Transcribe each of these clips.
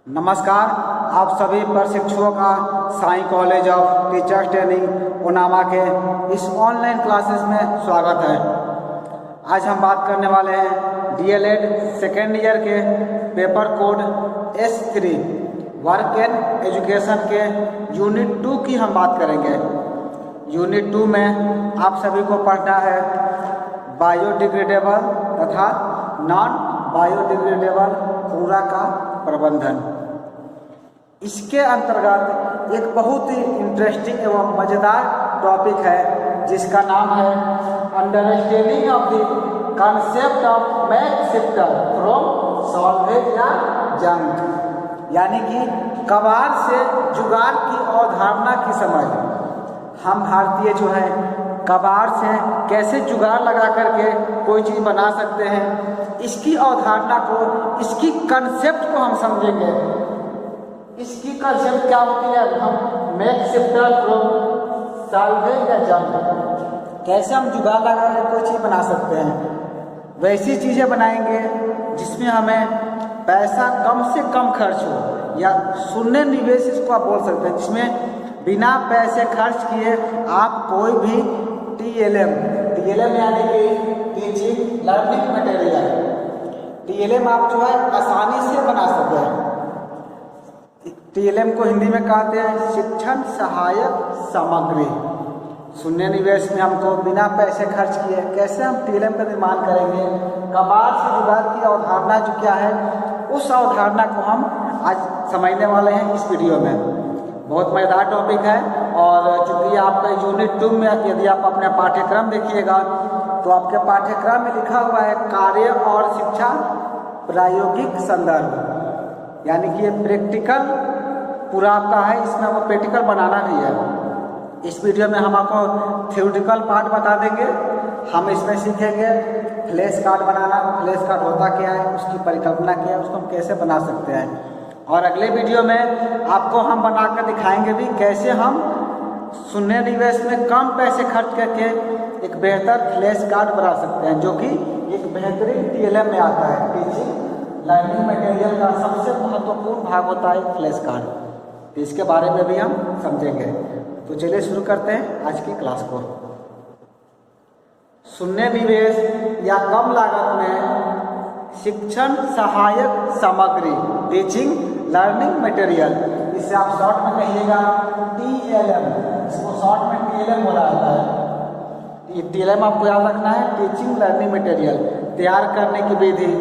नमस्कार। आप सभी प्रशिक्षुओं का Sai college of teachers training उनामा के इस ऑनलाइन क्लासेस में स्वागत है। आज हम बात करने वाले हैं डीएलएड सेकेंड ईयर के paper code S3 work and education के यूनिट 2 की हम बात करेंगे। यूनिट 2 में आप सभी को पढ़ना है बायोडिग्रेडेबल तथा नॉन बायोडिग्रेडेबल कूड़ा का प्रबंधन। इसके अंतर्गत एक बहुत ही इंटरेस्टिंग एवं मज़ेदार टॉपिक है जिसका नाम है understanding of the concept of mac shifter from salvage या जंक, यानी कि कबाड़ से जुगाड़ की अवधारणा की समझ। हम भारतीय जो है कबाड़ से कैसे जुगाड़ लगा करके कोई चीज़ बना सकते हैं, इसकी अवधारणा को, इसकी कंसेप्ट को हम समझेंगे। इसकी कंसेप्ट क्या होती है, हम मेक शिफ्टर फ्रॉम सॉल्वेज या जंक, कैसे हम जुगाड़ लगा कर कोई चीज़ बना सकते हैं। वैसी चीज़ें बनाएंगे जिसमें हमें पैसा कम से कम खर्च हो, या शून्य निवेश इसको आप बोल सकते हैं, जिसमें बिना पैसे खर्च किए आप कोई भी टीएलएम यानी कि टीचिंग लर्निंग मटेरियल, टीएलएम आप जो है आसानी से बना सकते हैं। टीएलएम को हिंदी में कहते हैं शिक्षण सहायक सामग्री। शून्य निवेश में हमको बिना पैसे खर्च किए कैसे हम टीएलएम का निर्माण करेंगे, कबाड़ से जुगाड़ की अवधारणा जो क्या है, उस अवधारणा को हम आज समझने वाले हैं इस वीडियो में। बहुत मज़ेदार टॉपिक है, और चूँकि आपका यूनिट 2 में यदि आप अपने पाठ्यक्रम देखिएगा तो आपके पाठ्यक्रम में लिखा हुआ है कार्य और शिक्षा प्रायोगिक संदर्भ, यानी कि ये प्रैक्टिकल पूरा आपका है, इसमें आपको प्रैक्टिकल बनाना भी है। इस वीडियो में हम आपको थ्योरेटिकल पार्ट बता देंगे। हम इसमें सीखेंगे फ्लैश कार्ड बनाना, फ्लैश कार्ड होता क्या है, उसकी परिकल्पना क्या है, उसको हम कैसे बना सकते हैं। और अगले वीडियो में आपको हम बनाकर दिखाएंगे भी कैसे हम शून्य निवेश में कम पैसे खर्च करके एक बेहतर फ्लैश कार्ड बना सकते हैं, जो कि एक बेहतरीन टीएलएम में आता है। टीचिंग लर्निंग मटेरियल का सबसे महत्वपूर्ण भाग होता है फ्लैश कार्ड। तो इसके बारे में भी हम समझेंगे। तो चलिए शुरू करते हैं आज की क्लास को। शून्य निवेश या कम लागत में शिक्षण सहायक सामग्री, टीचिंग लर्निंग मटेरियल, इसे आप शॉर्ट में कहिएगा टीएलएम, इसको शॉर्ट में टीएलएम बोला जाता है। टीएलएम आपको याद रखना है, टीचिंग लर्निंग मटेरियल। तैयार करने की विधि,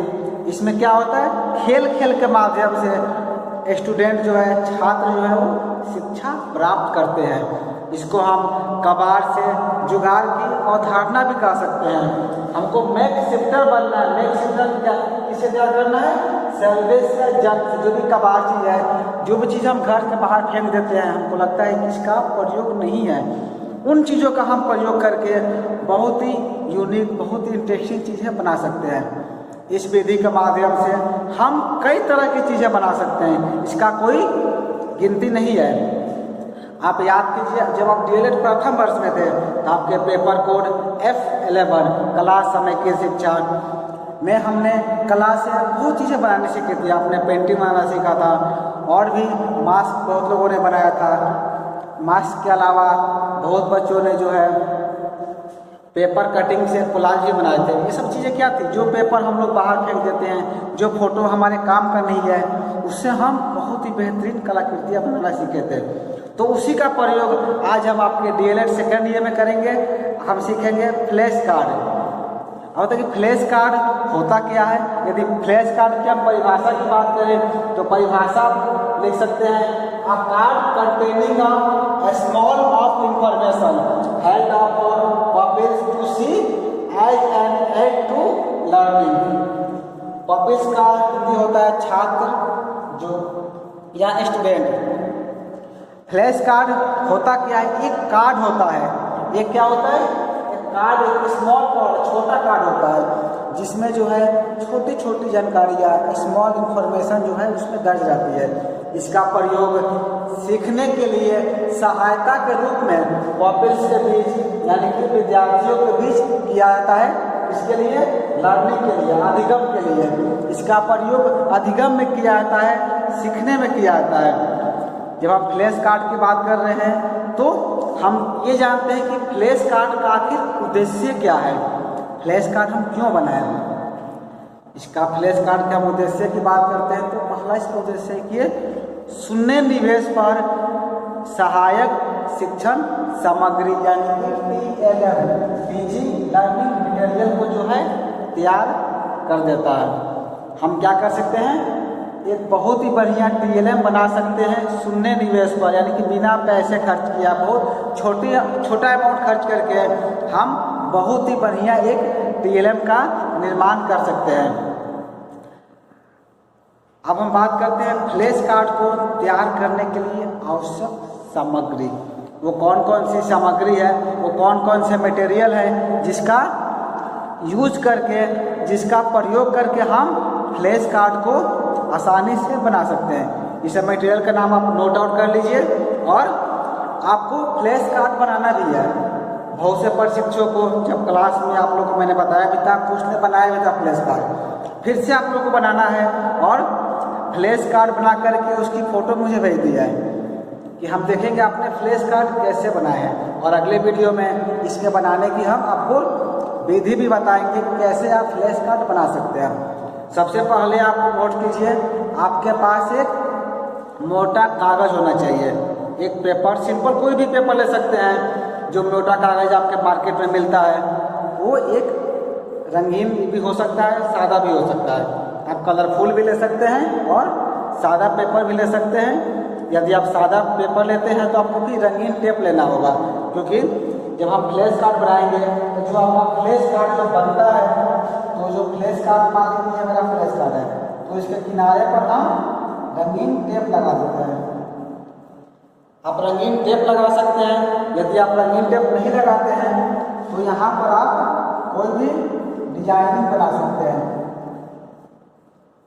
इसमें क्या होता है, खेल खेल के माध्यम से स्टूडेंट जो है, छात्र जो है वो शिक्षा प्राप्त करते हैं। इसको हम कबाड़ से जुगाड़ की अवधारणा भी कह सकते हैं। हमको मैक शिफ्टर बनना है। मैक शिफ्टर क्या, किसे तैयार करना है, सॉल्वेज से जंक से, जो भी कबाड़ चीज़ है, जो भी चीज़ हम घर के बाहर फेंक देते हैं, हमको लगता है कि इसका प्रयोग नहीं है, उन चीज़ों का हम प्रयोग करके बहुत ही यूनिक, बहुत ही इंटरेस्टिंग चीज़ें बना सकते हैं। इस विधि के माध्यम से हम कई तरह की चीज़ें बना सकते हैं, इसका कोई गिनती नहीं है। आप याद कीजिए, जब आप डीएलएड प्रथम वर्ष में थे तो आपके पेपर कोड F11 कला समय की शिक्षा में हमने कला से बहुत चीज़ें बनाने सीखी थी। आपने पेंटिंग बनाना सीखा था, और भी मास्क बहुत लोगों ने बनाया था। मास्क के अलावा बहुत बच्चों ने जो है पेपर कटिंग से कोलाज भी बनाए थे। ये सब चीज़ें क्या थी, जो पेपर हम लोग बाहर फेंक देते हैं, जो फोटो हमारे काम का नहीं है, उससे हम बहुत ही बेहतरीन कलाकृतियाँ बनाना सीखे थे। तो उसी का प्रयोग आज हम आपके डीएलएड सेकेंड ईयर में करेंगे। हम सीखेंगे फ्लैश कार्ड। अब तक फ्लैश कार्ड होता क्या है, यदि फ्लैश कार्ड की हम परिभाषा की बात करें तो परिभाषा लिख सकते हैं, a card containing a small of information held up for pupils to see as an aid to learning। pupils का हिंदी होता है छात्र जो या स्टूडेंट। फ्लैश कार्ड होता क्या है, एक कार्ड होता है। एक क्या होता है, एक कार्ड, एक स्मॉल कार्ड, छोटा कार्ड होता है, जिसमें जो है छोटी छोटी जानकारियाँ, स्मॉल इंफॉर्मेशन जो है उसमें दर्ज रहती है। इसका प्रयोग सीखने के लिए सहायता के रूप में पॉपिल्स के बीच, यानी कि विद्यार्थियों के बीच किया जाता है। इसके लिए लर्निंग के लिए, अधिगम के लिए इसका प्रयोग अधिगम में किया जाता है। सीखने में किया जाता है। जब हम फ्लैश कार्ड की बात कर रहे हैं तो हम ये जानते हैं कि फ्लैश कार्ड का आखिर उद्देश्य क्या है, फ्लैश कार्ड हम क्यों बनाए। इसका फ्लैश कार्ड के हम उद्देश्य की बात करते हैं तो पहला इसका उद्देश्य है कि शून्य निवेश पर सहायक शिक्षण सामग्री यानी कि TLM टीचिंग लर्निंग मटेरियल को जो है तैयार कर देता है। हम क्या कर सकते हैं, एक बहुत ही बढ़िया TLM बना सकते हैं शून्य निवेश पर, यानी कि बिना पैसे खर्च किया, बहुत छोटा अमाउंट खर्च करके हम बहुत ही बढ़िया एक TLM का निर्माण कर सकते हैं। अब हम बात करते हैं फ्लैश कार्ड को तैयार करने के लिए आवश्यक सामग्री। वो कौन कौन सी सामग्री है, वो कौन कौन से मटेरियल है जिसका यूज करके, जिसका प्रयोग करके हम फ्लैश कार्ड को आसानी से बना सकते हैं। इस मटेरियल का नाम आप नोट आउट कर लीजिए। और आपको फ्लैश कार्ड बनाना भी है। बहुत से प्रशिक्षकों को जब क्लास में आप लोग को मैंने बताया भी था, कुछ ने बनाया भी था फ्लैश कार्ड, फिर से आप लोग को बनाना है और फ्लैश कार्ड बना करके उसकी फ़ोटो मुझे भेज दिया है कि हम देखेंगे आपने फ्लैश कार्ड कैसे बनाए हैं। और अगले वीडियो में इसके बनाने की हम आपको विधि भी बताएंगे कि कैसे आप फ्लैश कार्ड बना सकते हैं। सबसे पहले आप नोट कीजिए, आपके पास एक मोटा कागज़ होना चाहिए, एक पेपर, सिंपल कोई भी पेपर ले सकते हैं जो मोटा कागज़ आपके मार्केट में मिलता है। वो एक रंगीन भी हो सकता है, सादा भी हो सकता है। आप कलरफुल भी ले सकते हैं और सादा पेपर भी ले सकते हैं। यदि आप सादा पेपर लेते हैं तो आपको भी रंगीन टेप लेना होगा, क्योंकि जब हम फ्लैश कार्ड बनाएंगे तो जो आपका फ्लैश कार्ड जो बनता है, तो जो फ्लैश कार्ड मान लीजिए मेरा फ्लैश कार्ड है तो इसके किनारे पर हम रंगीन टेप लगा देते हैं। आप रंगीन टेप लगा सकते हैं। यदि आप रंगीन टेप नहीं लगाते हैं तो यहाँ पर आप कोई भी डिजाइनिंग बना सकते हैं।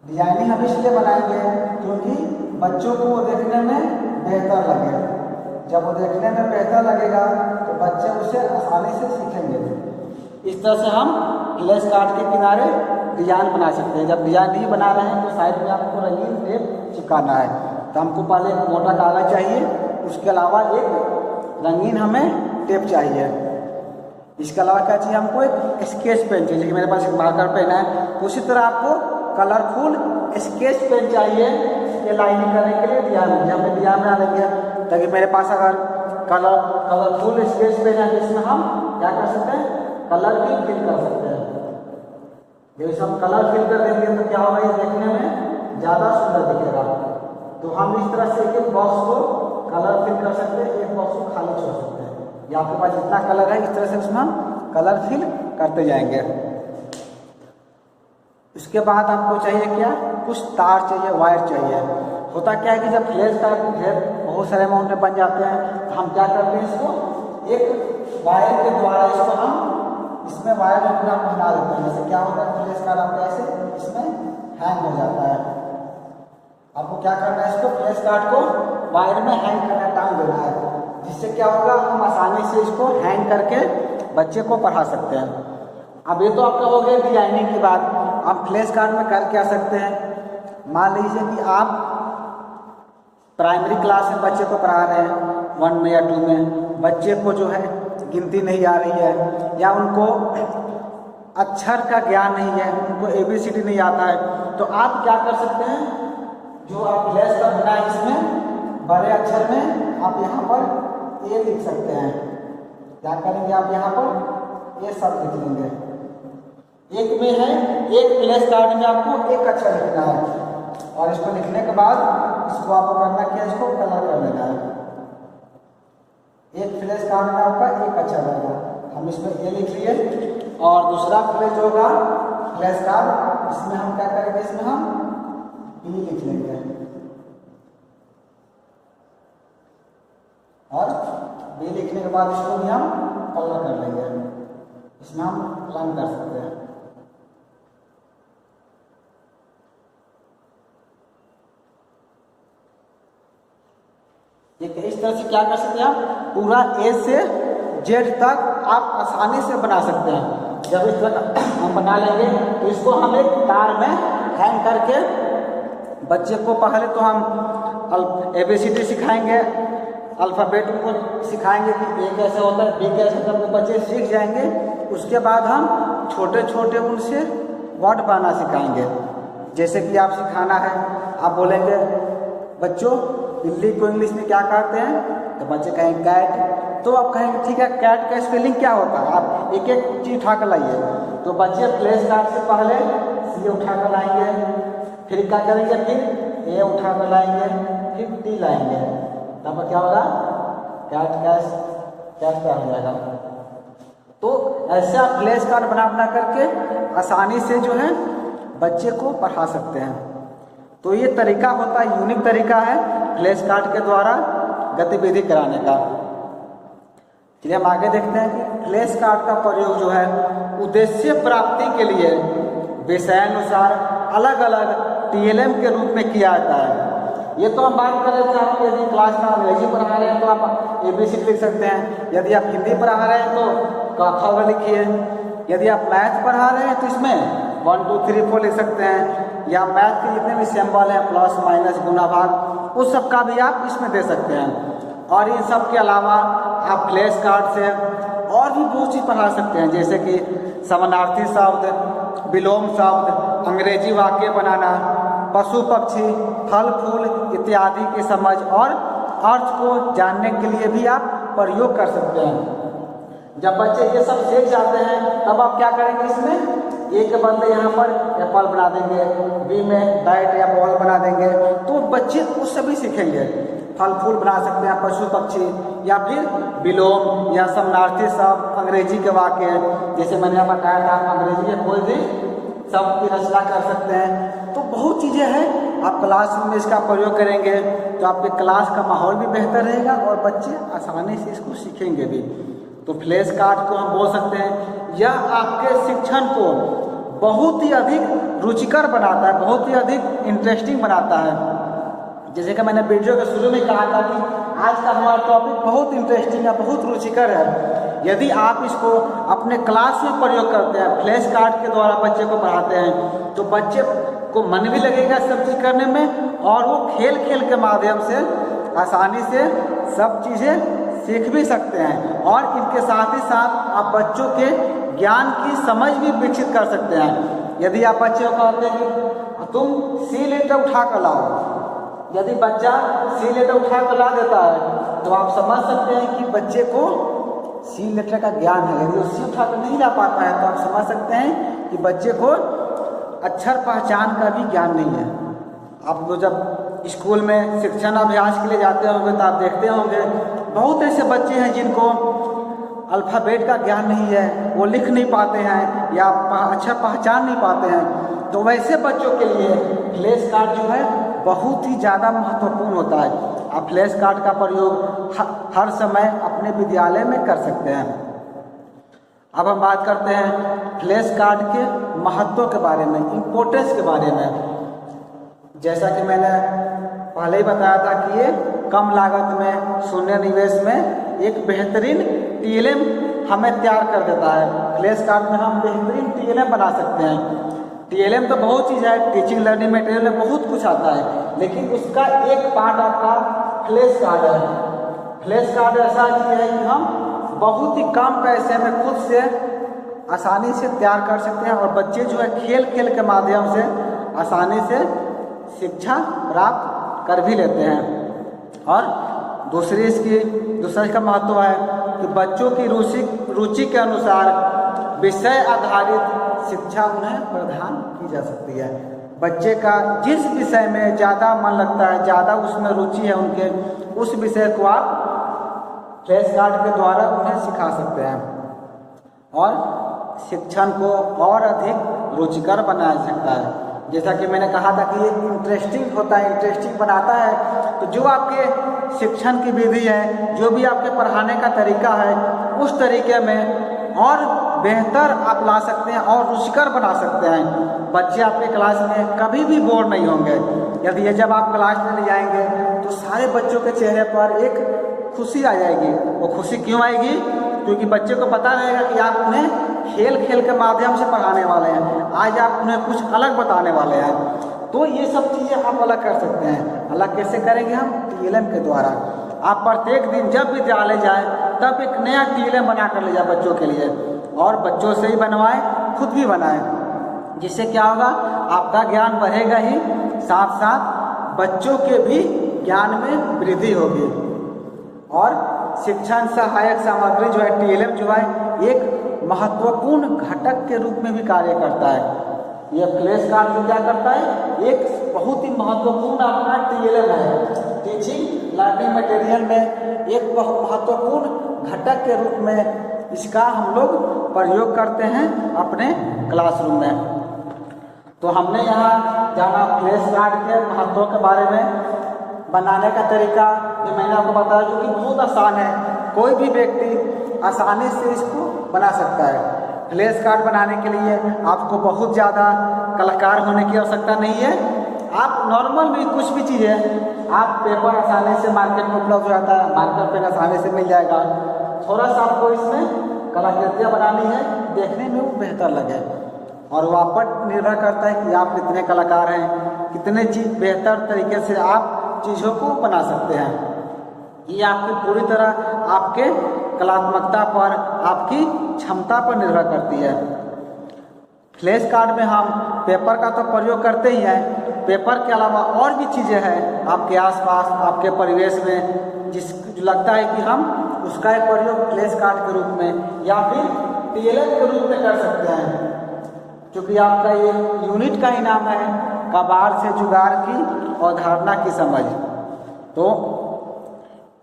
डिजाइनिंग हम इसलिए बनाएंगे क्योंकि बच्चों को वो देखने में बेहतर लगे। जब वो देखने में बेहतर लगेगा तो बच्चे उसे आसानी से सीखेंगे। इस तरह से हम फ्लैश कार्ड के किनारे डिजाइन बना सकते हैं। जब डिजाइन नहीं बना रहे हैं तो साइड में आपको रंगीन टेप चिपकाना है, तो हमको पहले एक मोटा कागज चाहिए, उसके अलावा एक रंगीन हमें टेप चाहिए। इसके अलावा क्या चाहिए, हमको एक स्केच पेन चाहिए। मेरे पास एक मार्कर पेन है, उसी तरह आपको कलरफुल स्केच पेन चाहिए ये लाइनिंग करने के लिए डिजाइन में डिजाइन बना देंगे। ताकि मेरे पास अगर कलरफुल स्केच पेन है जिसमें हम क्या कर सकते हैं, कलर भी फिल कर सकते हैं। जैसे हम कलर फिल कर देंगे तो क्या होगा, ये देखने में ज़्यादा सुंदर दिखेगा। तो हम इस तरह से एक बॉक्स को कलर फिल कर सकते हैं, एक बॉक्स को खाली छोड़ सकते हैं। या आपके पास जितना कलर है इस तरह से उसमें हम कलर फिल करते जाएंगे। उसके बाद आपको चाहिए क्या, कुछ तार चाहिए, वायर चाहिए। होता क्या है कि जब फ्लैश कार्ड बहुत सारे अमाउंट में बन जाते हैं तो हम क्या करते हैं, इसको एक वायर के द्वारा इसको हम इसमें वायर में पूरा पहना देते हैं। जैसे क्या होता है, फ्लैश कार्ड आपका ऐसे इसमें हैंग हो जाता है। आपको क्या करना है, इसको फ्लैश कार्ड को वायर में हैंग करना, टांग देना है, जिससे क्या होगा, हम आसानी से इसको हैंग करके बच्चे को पढ़ा सकते हैं। अब ये तो आपका हो गया डिजाइनिंग की बात। आप फ्लैश कार्ड में कर क्या सकते हैं, मान लीजिए कि आप प्राइमरी क्लास में बच्चे को पढ़ा रहे हैं, 1 में या 2 में, बच्चे को जो है गिनती नहीं आ रही है या उनको अक्षर का ज्ञान नहीं है, उनको ABCD नहीं आता है, तो आप क्या कर सकते हैं, जो आप फ्लैश कार्ड बनाए इसमें बड़े अक्षर में आप यहाँ पर A लिख सकते हैं। क्या करेंगे, आप यहाँ पर A शब्द लिख लेंगे। एक में है, एक फ्लैश कार्ड में आपको एक अक्षर लिखना है और इसको लिखने के बाद इसको आपको करना क्या, इसको कलर कर लेना है। एक फ्लैश कार्ड में आपका एक अक्षर रहेगा, हम इसमें ए लिख लिए। और दूसरा फ्लैश होगा फ्लैश कार्ड, इसमें हम क्या करेंगे, इसमें हम बी लिख लेंगे और बी लिखने के बाद इसको भी हम कलर कर लेंगे। इसमें हम रंग कर सकते हैं। ठीक है, इस तरह से क्या कर सकते हैं, आप पूरा A से Z तक आप आसानी से बना सकते हैं। जब इस तरह हम बना लेंगे तो इसको हम एक तार में हैंग करके बच्चे को पहले तो हम ABCD सिखाएंगे, अल्फ़ाबेट को सिखाएंगे कि A कैसे होता है, B कैसे होता है, तो बच्चे सीख जाएंगे। उसके बाद हम छोटे छोटे उनसे वर्ड बनाना सिखाएंगे। जैसे कि आप सिखाना है, आप बोलेंगे बच्चों बिल्ली को इंग्लिश में क्या कहते हैं, तो बच्चे कहेंगे कैट। तो आप कहेंगे ठीक है, कैट का स्पेलिंग क्या होता है, आप एक एक चीज़ उठा कर लाइए। तो बच्चे फ्लैश कार्ड से पहले C उठा कर लाएंगे, फिर क्या करेंगे, फिर A उठा कर लाएंगे, फिर D लाएंगे, तब क्या होगा, कैट तैयार हो जाएगा। तो ऐसे आप फ्लैश कार्ड बना करके आसानी से जो है बच्चे को पढ़ा सकते हैं। तो ये तरीका होता है, यूनिक तरीका है फ्लैश कार्ड के द्वारा गतिविधि कराने का। चलिए हम आगे देखते हैं कि फ्लैश कार्ड का प्रयोग जो है उद्देश्य प्राप्ति के लिए विषयानुसार अलग अलग TLM के रूप में किया जाता है। ये तो हम बात कर रहे थे, आप यदि क्लास में अंग्रेजी पढ़ा रहे हैं तो आप ABCD लिख सकते हैं, यदि आप हिंदी पढ़ा रहे हैं तो क ख ग लिखिए, यदि आप मैथ पढ़ा रहे हैं तो इसमें 1 2 3 4 लिख सकते हैं, या मैथ के जितने भी सिंबल हैं प्लस माइनस गुना भाग उस सब का भी आप इसमें दे सकते हैं। और इन सब के अलावा आप फ्लैश कार्ड से और भी बहुत चीज़ पढ़ा सकते हैं, जैसे कि समानार्थी शब्द, विलोम शब्द, अंग्रेजी वाक्य बनाना, पशु पक्षी, फल फूल इत्यादि की समझ और अर्थ को जानने के लिए भी आप प्रयोग कर सकते हैं। जब बच्चे ये सब सीख जाते हैं तब आप क्या करेंगे, इसमें A के बदले यहाँ पर एप्पल बना देंगे, B में बैट या बॉल बना देंगे, तो बच्चे उससे भी सीखेंगे। फल फूल बना सकते हैं, पशु पक्षी, या फिर विलोम या समानार्थी शब्द, अंग्रेजी के वाक्य, जैसे मैंने यहाँ बताया था अंग्रेजी में कोई भी शब्द की रचना कर सकते हैं। तो बहुत चीज़ें हैं, आप क्लासरूम में इसका प्रयोग करेंगे तो आपके क्लास का माहौल भी बेहतर रहेगा और बच्चे आसानी से इसको सीखेंगे भी। तो फ्लैश कार्ड को हम बोल सकते हैं यह आपके शिक्षण को बहुत ही अधिक रुचिकर बनाता है, बहुत ही अधिक इंटरेस्टिंग बनाता है। जैसे कि मैंने वीडियो के शुरू में कहा था कि आज का हमारा टॉपिक बहुत इंटरेस्टिंग है, बहुत रुचिकर है। यदि आप इसको अपने क्लास में प्रयोग करते हैं, फ्लैश कार्ड के द्वारा बच्चे को पढ़ाते हैं, तो बच्चे को मन भी लगेगा सब चीज़ करने में, और वो खेल खेल के माध्यम से आसानी से सब चीज़ें सीख भी सकते हैं। और इनके साथ ही साथ आप बच्चों के ज्ञान की समझ भी विकसित कर सकते हैं। यदि आप बच्चे को कहते हैं कि तुम C लेटर उठा कर लाओ, यदि बच्चा C लेटर उठा कर ला देता है तो आप समझ सकते हैं कि बच्चे को C लेटर का ज्ञान है। यदि वो C उठा कर नहीं ला पाता है तो आप समझ सकते हैं कि बच्चे को अक्षर पहचान का भी ज्ञान नहीं है। आप तो जब स्कूल में शिक्षण अभ्यास के लिए जाते होंगे तो आप देखते होंगे बहुत ऐसे बच्चे हैं जिनको अल्फ़ाबेट का ज्ञान नहीं है, वो लिख नहीं पाते हैं या अक्षर पहचान नहीं पाते हैं। तो वैसे बच्चों के लिए फ्लैश कार्ड जो है बहुत ही ज़्यादा महत्वपूर्ण होता है। आप फ्लैश कार्ड का प्रयोग हर समय अपने विद्यालय में कर सकते हैं। अब हम बात करते हैं फ्लैश कार्ड के महत्व के बारे में, इम्पोर्टेंस के बारे में। जैसा कि मैंने पहले ही बताया था कि ये कम लागत में, शून्य निवेश में एक बेहतरीन TLM हमें तैयार कर देता है। फ्लैश कार्ड में हम बेहतरीन TLM बना सकते हैं। TLM तो बहुत चीज़ है, टीचिंग लर्निंग मटेरियल में बहुत कुछ आता है, लेकिन उसका एक पार्ट आपका फ्लैश कार्ड है। फ्लैश कार्ड ऐसा चीज़ है कि हम बहुत ही कम पैसे में खुद से आसानी से तैयार कर सकते हैं, और बच्चे जो है खेल खेल के माध्यम से आसानी से शिक्षा प्राप्त कर भी लेते हैं। और दूसरा इसका महत्व है कि बच्चों की रुचि के अनुसार विषय आधारित शिक्षा उन्हें प्रदान की जा सकती है। बच्चे का जिस विषय में ज़्यादा मन लगता है, ज़्यादा उसमें रुचि है उनके, उस विषय को आप फ्लैश कार्ड के द्वारा उन्हें सिखा सकते हैं और शिक्षण को और अधिक रुचिकर बनाया जा सकता है। जैसा कि मैंने कहा था कि ये इंटरेस्टिंग होता है, इंटरेस्टिंग बनाता है। तो जो आपके शिक्षण की विधि है, जो भी आपके पढ़ाने का तरीका है, उस तरीके में और बेहतर आप ला सकते हैं और रुचिकर बना सकते हैं। बच्चे आपके क्लास में कभी भी बोर नहीं होंगे। यदि ये जब आप क्लास में ले जाएंगे तो सारे बच्चों के चेहरे पर एक खुशी आ जाएगी। वो खुशी क्यों आएगी? क्योंकि बच्चे को पता रहेगा कि आप उन्हें खेल खेल के माध्यम से पढ़ाने वाले हैं, आज आप उन्हें कुछ अलग बताने वाले हैं। तो ये सब चीज़ें आप अलग कर सकते हैं। अलग कैसे करेंगे हम? TLM के द्वारा। आप प्रत्येक दिन जब विद्यालय जाए तब एक नया TLM बना कर ले जाए बच्चों के लिए, और बच्चों से ही बनवाएं, खुद भी बनाएं। जिससे क्या होगा? आपका ज्ञान बढ़ेगा ही, साथ साथ बच्चों के भी ज्ञान में वृद्धि होगी। और शिक्षण सहायक सामग्री जो है TLM जो है एक महत्वपूर्ण घटक के रूप में भी कार्य करता है। ये फ्लैश कार्ड भी क्या करता है? एक बहुत ही महत्वपूर्ण अपना TLM है, टीचिंग लर्निंग मटेरियल में एक बहुत महत्वपूर्ण घटक के रूप में इसका हम लोग प्रयोग करते हैं अपने क्लासरूम में। तो हमने यहाँ जाना फ्लैश कार्ड के महत्व के बारे में, बनाने का तरीका जो मैंने आपको बताया जो कि बहुत आसान है, कोई भी व्यक्ति आसानी से इसको बना सकता है। फ्लैश कार्ड बनाने के लिए आपको बहुत ज़्यादा कलाकार होने की आवश्यकता नहीं है। आप नॉर्मल भी कुछ भी चीज़ है, आप पेपर आसानी से मार्केट में उपलब्ध हो जाता है, मार्कर पेन आसानी से मिल जाएगा। थोड़ा सा आपको इसमें कलाकृतियाँ बनानी है, देखने में वो बेहतर लगे, और वो आप पर निर्भर करता है कि आप कितने कलाकार हैं, कितने चीज़ बेहतर तरीके से आप चीज़ों को बना सकते हैं। ये आपकी पूरी तरह आपके कलात्मकता पर, आपकी क्षमता पर निर्भर करती है। फ्लैश कार्ड में हम पेपर का तो प्रयोग करते ही हैं, पेपर के अलावा और भी चीज़ें हैं आपके आसपास, आपके परिवेश में, जो लगता है कि हम उसका एक प्रयोग फ्लैश कार्ड के रूप में या फिर TLM के रूप में कर सकते हैं। क्योंकि आपका ये यूनिट का इनाम है, कबाड़ से जुगाड़ की अवधारणा की समझ। तो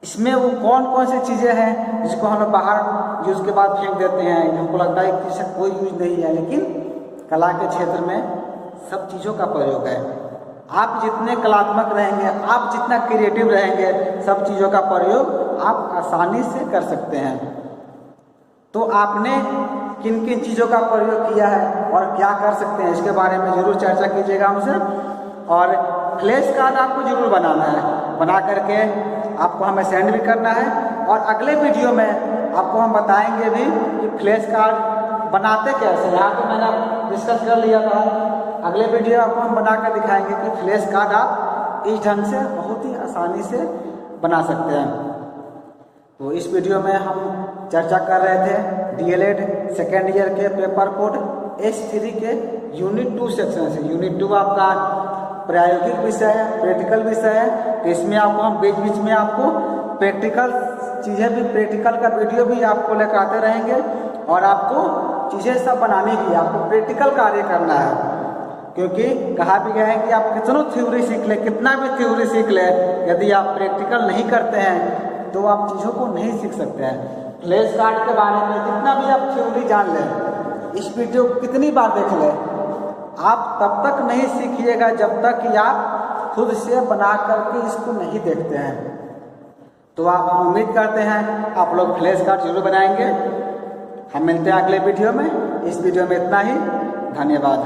इसमें वो कौन कौन सी चीज़ें हैं जिसको हम लोग बाहर यूज़ के बाद फेंक देते हैं, हमको लगता है कि इसका कोई यूज नहीं है, लेकिन कला के क्षेत्र में सब चीज़ों का प्रयोग है। आप जितने कलात्मक रहेंगे, आप जितना क्रिएटिव रहेंगे, सब चीज़ों का प्रयोग आप आसानी से कर सकते हैं। तो आपने किन किन चीज़ों का प्रयोग किया है और क्या कर सकते हैं, इसके बारे में ज़रूर चर्चा कीजिएगा हमसे। और फ्लैश कार्ड आपको ज़रूर बनाना है, बना करके आपको हमें सेंड भी करना है। और अगले वीडियो में आपको हम बताएंगे भी कि फ्लैश कार्ड बनाते कैसे। यहाँ तो मैंने डिस्कस कर लिया था, अगले वीडियो आपको हम बना कर दिखाएंगे कि फ्लैश कार्ड आप इस ढंग से बहुत ही आसानी से बना सकते हैं। तो इस वीडियो में हम चर्चा कर रहे थे DLED सेकेंड ईयर के पेपर कोड S3 के यूनिट 2 सेक्शन से। यूनिट 2 आपका प्रायोगिक विषय है, प्रैक्टिकल विषय है। तो इसमें आपको हम बीच बीच में आपको प्रैक्टिकल चीज़ें भी, प्रैक्टिकल का वीडियो भी आपको लेकर आते रहेंगे, और आपको चीज़ें सब बनानी भी, आपको प्रैक्टिकल कार्य करना है। क्योंकि कहा भी गया है कि आप कितना थ्योरी सीख ले, कितना भी थ्योरी सीख ले, यदि आप प्रैक्टिकल नहीं करते हैं तो आप चीज़ों को नहीं सीख सकते हैं। फ्लैश कार्ड के बारे में जितना भी आप थ्योरी जान लें, इस वीडियो को कितनी बार देख लें, आप तब तक नहीं सीखिएगा जब तक कि आप खुद से बना करके इसको नहीं देखते हैं। तो हम उम्मीद करते हैं आप लोग फ्लैश कार्ड जरूर बनाएंगे। हम मिलते हैं अगले वीडियो में। इस वीडियो में इतना ही, धन्यवाद।